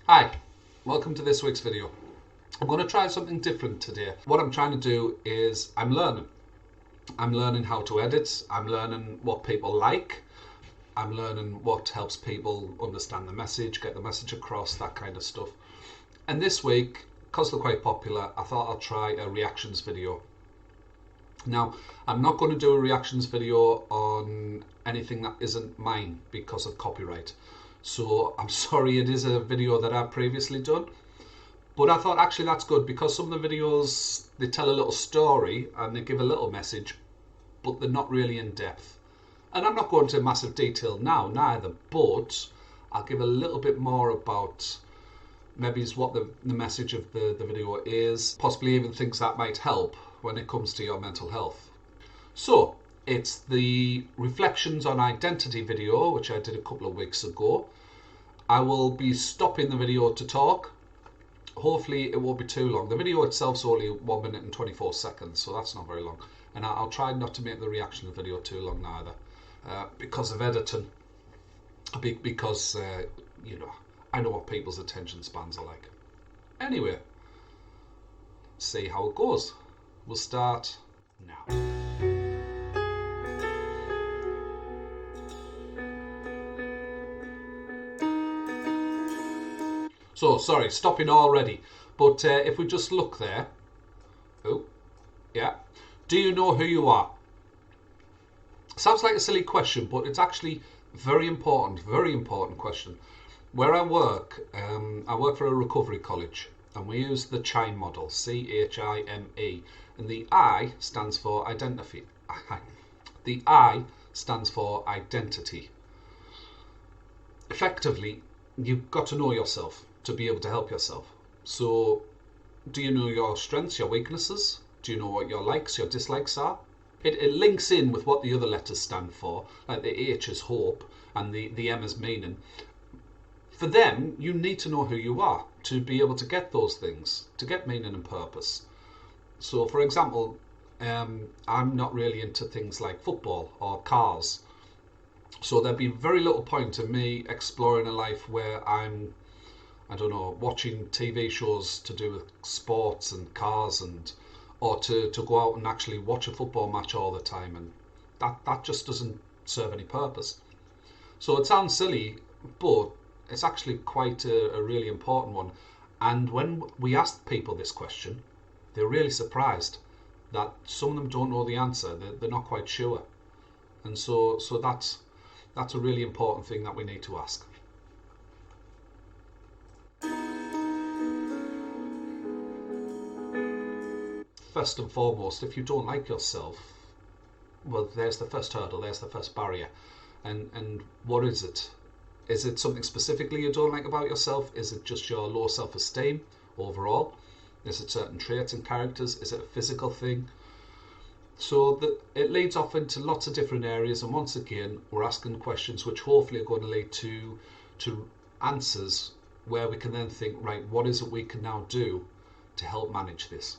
Hi, welcome to this week's video. I'm going to try something different today. What I'm trying to do is I'm learning. I'm learning how to edit. I'm learning what people like. I'm learning what helps people understand the message, get the message across, that kind of stuff. And this week, because they're quite popular, I thought I'll try a reactions video. Now, I'm not going to do a reactions video on anything that isn't mine because of copyright. So I'm sorry, it is a video that I've previously done. But I thought actually that's good because some of the videos, they tell a little story and they give a little message, but they're not really in depth. And I'm not going into massive detail now, neither, but I'll give a little bit more about maybe is what the message of the video is, possibly even things that might help when it comes to your mental health. So, it's the Reflections on Identity video, which I did a couple of weeks ago. I will be stopping the video to talk. Hopefully it won't be too long. The video itself is only 1 minute and 24 seconds, so that's not very long. And I'll try not to make the reaction video too long neither, because of editing. Because, I know what people's attention spans are like. Anyway, see how it goes. We'll start now. So, sorry, stopping already. But if we just look there. Oh, yeah. Do you know who you are? Sounds like a silly question, but it's actually very important question. Where I work for a recovery college, and we use the CHIME model, CHIME, and the I stands for identity. The I stands for identity. Effectively, you've got to know yourself to be able to help yourself. So, do you know your strengths, your weaknesses? Do you know what your likes, your dislikes are? It links in with what the other letters stand for, like the H is hope and the M is meaning. For them, you need to know who you are to be able to get those things, to get meaning and purpose. So, for example, I'm not really into things like football or cars. So there'd be very little point in me exploring a life where I don't know, watching TV shows to do with sports and cars or to go out and actually watch a football match all the time, and that just doesn't serve any purpose. So it sounds silly, but it's actually quite a really important one. And when we asked people this question, they're really surprised that some of them don't know the answer. They're not quite sure, and so that's a really important thing that we need to ask. First and foremost, if you don't like yourself, well, there's the first hurdle, there's the first barrier. And what is it? Is it something specifically you don't like about yourself? Is it just your low self-esteem overall? Is it certain traits and characters? Is it a physical thing? So it leads off into lots of different areas, and once again, we're asking questions which hopefully are going to lead to answers where we can then think, right, what is it we can now do to help manage this?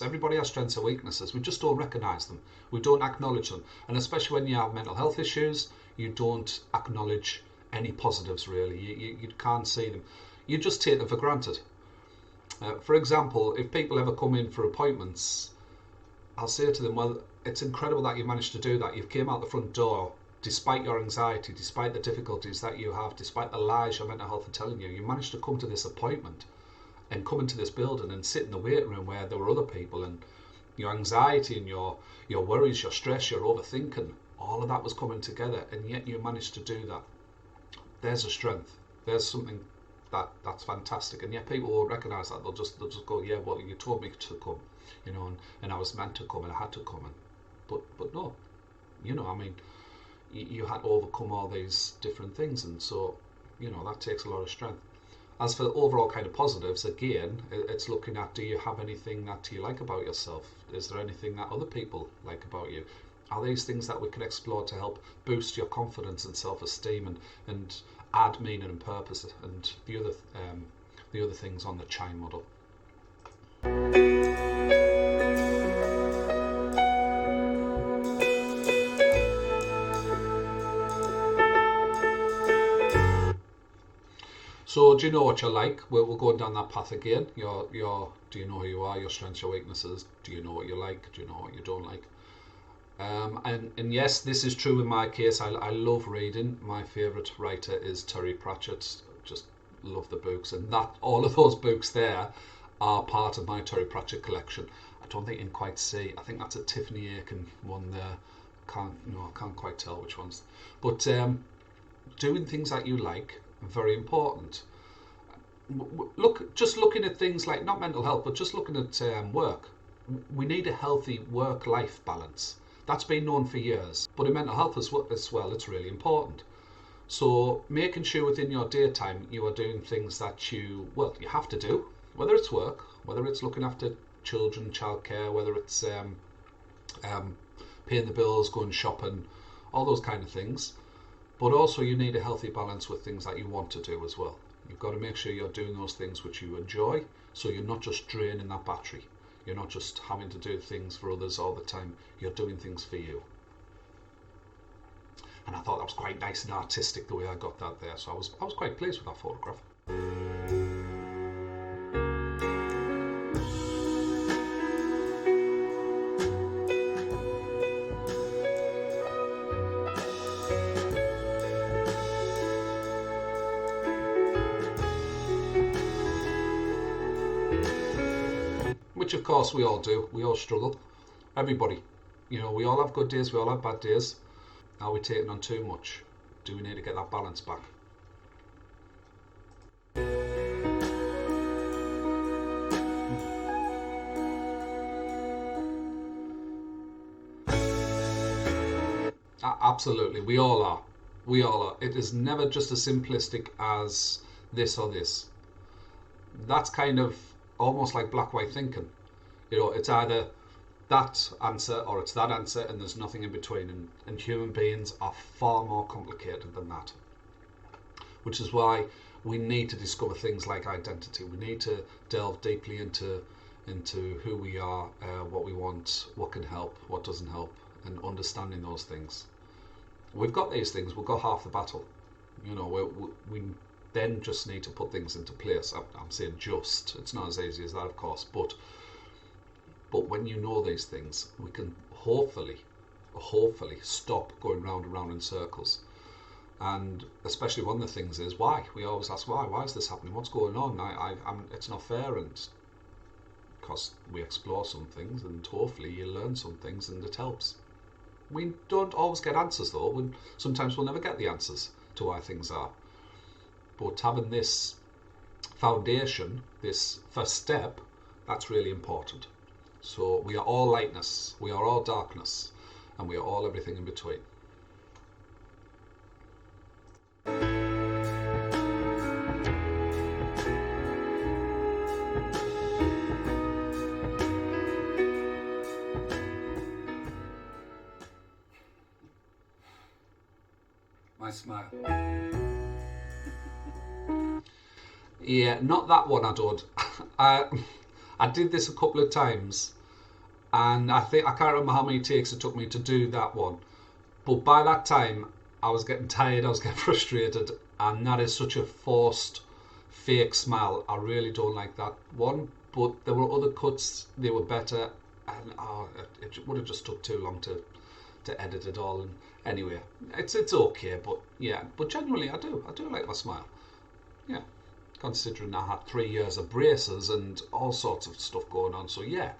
Everybody has strengths and weaknesses. We just don't recognise them. We don't acknowledge them. And especially when you have mental health issues, you don't acknowledge any positives really. You can't see them. You just take them for granted. For example, if people ever come in for appointments, I'll say to them, well, it's incredible that you managed to do that. You've came out the front door despite your anxiety, despite the difficulties that you have, despite the lies your mental health are telling you. You managed to come to this appointment and come into this building and sit in the waiting room where there were other people, and your anxiety and your worries, your stress, your overthinking, all of that was coming together, and yet you managed to do that. There's a strength. There's something that's fantastic, and yet people won't recognise that. They'll just go, yeah, well, you told me to come, and I was meant to come and I had to come, but no, I mean, you had to overcome all these different things, and so that takes a lot of strength. As for the overall kind of positives, again, it's looking at, do you have anything that you like about yourself? Is there anything that other people like about you? Are these things that we can explore to help boost your confidence and self-esteem and add meaning and purpose, and the other things on the CHIME model? So do you know what you're like? We're going down that path again. Do you know who you are? Your strengths, your weaknesses. Do you know what you like? Do you know what you don't like? And yes, this is true in my case. I love reading. My favourite writer is Terry Pratchett. Just love the books, and that all of those books there are part of my Terry Pratchett collection. I don't think you can quite see. I think that's a Tiffany Aiken one there. I can't quite tell which ones. But doing things that you like, very important. Just looking at things like not mental health, but just looking at work. We need a healthy work-life balance. That's been known for years, but in mental health as well, it's really important. So making sure within your daytime you are doing things that you have to do, whether it's work, whether it's looking after children, childcare, whether it's paying the bills, going shopping, all those kind of things. But also you need a healthy balance with things that you want to do as well. You've got to make sure you're doing those things which you enjoy, so you're not just draining that battery. You're not just having to do things for others all the time. You're doing things for you. And I thought that was quite nice and artistic the way I got that there. So I was quite pleased with that photograph. Which of course we all do. We all struggle. Everybody. We all have good days, we all have bad days. Are we taking on too much? Do we need to get that balance back? Absolutely, we all are. We all are. It is never just as simplistic as this or this. That's kind of almost like black-white thinking. It's either that answer or it's that answer, and there's nothing in between. And human beings are far more complicated than that, which is why we need to discover things like identity. We need to delve deeply into who we are, what we want, what can help, what doesn't help, and understanding those things. We've got these things. We've got half the battle. We then just need to put things into place. I'm saying just. It's not as easy as that, of course, but when you know these things, we can hopefully stop going round and round in circles. And especially one of the things is why. We always ask why is this happening? What's going on? It's not fair, and because we explore some things, and hopefully you learn some things, and it helps. We don't always get answers though. Sometimes we'll never get the answers to why things are. But having this foundation, this first step, that's really important. So we are all lightness, we are all darkness, and we are all everything in between. My smile. Yeah, not that one I don't. I did this a couple of times, and I can't remember how many takes it took me to do that one. But by that time, I was getting tired, I was getting frustrated, and that is such a forced, fake smile. I really don't like that one. But there were other cuts, they were better, and it would have just took too long to edit it all. And anyway, it's okay. But yeah, but generally, I do like my smile. Yeah. Considering I had 3 years of braces and all sorts of stuff going on. So yeah,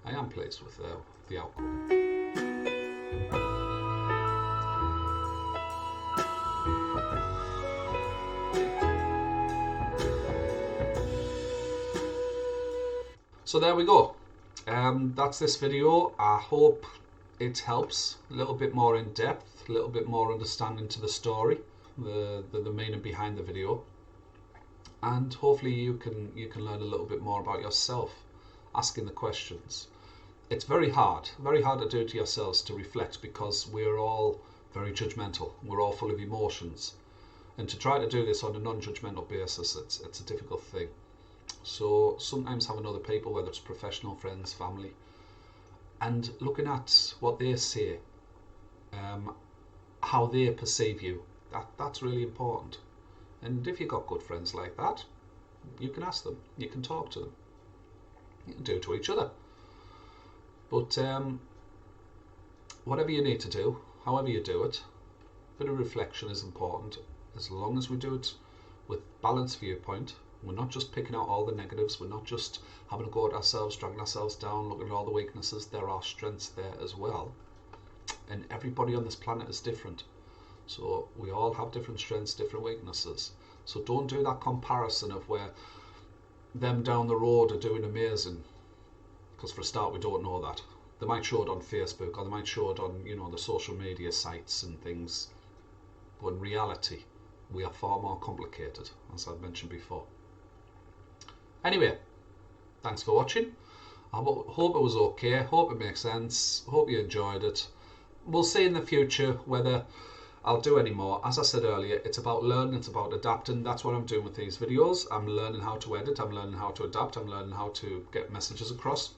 I am pleased with the outcome. So there we go. That's this video. I hope it helps a little bit more in depth, a little bit more understanding to the story, the meaning behind the video. And hopefully you can learn a little bit more about yourself, asking the questions. It's very hard to do it to yourselves, to reflect, because we're all very judgmental. We're all full of emotions, and to try to do this on a non-judgmental basis, it's a difficult thing. So sometimes having other people, whether it's professional, friends, family, and looking at what they say, how they perceive you, that's really important. And if you've got good friends like that, you can ask them, you can talk to them, you can do it to each other. But whatever you need to do, however you do it, a bit of reflection is important. As long as we do it with balanced viewpoint, we're not just picking out all the negatives, we're not just having a go at ourselves, dragging ourselves down, looking at all the weaknesses. There are strengths there as well. And everybody on this planet is different. So we all have different strengths, different weaknesses. So don't do that comparison of where them down the road are doing amazing. Because for a start, we don't know that. They might show it on Facebook, or they might show it on, the social media sites and things. But in reality, we are far more complicated, as I've mentioned before. Anyway, thanks for watching. I hope it was okay. Hope it makes sense. Hope you enjoyed it. We'll see in the future whether I'll do any more. As I said earlier, it's about learning, it's about adapting. That's what I'm doing with these videos. I'm learning how to edit, I'm learning how to adapt, I'm learning how to get messages across.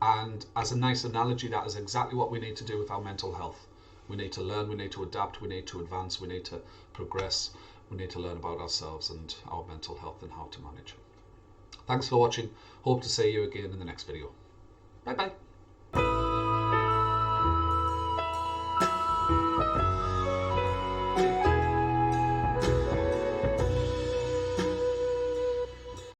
And as a nice analogy, that is exactly what we need to do with our mental health. We need to learn, we need to adapt, we need to advance, we need to progress, we need to learn about ourselves and our mental health and how to manage. Thanks for watching. Hope to see you again in the next video. Bye bye.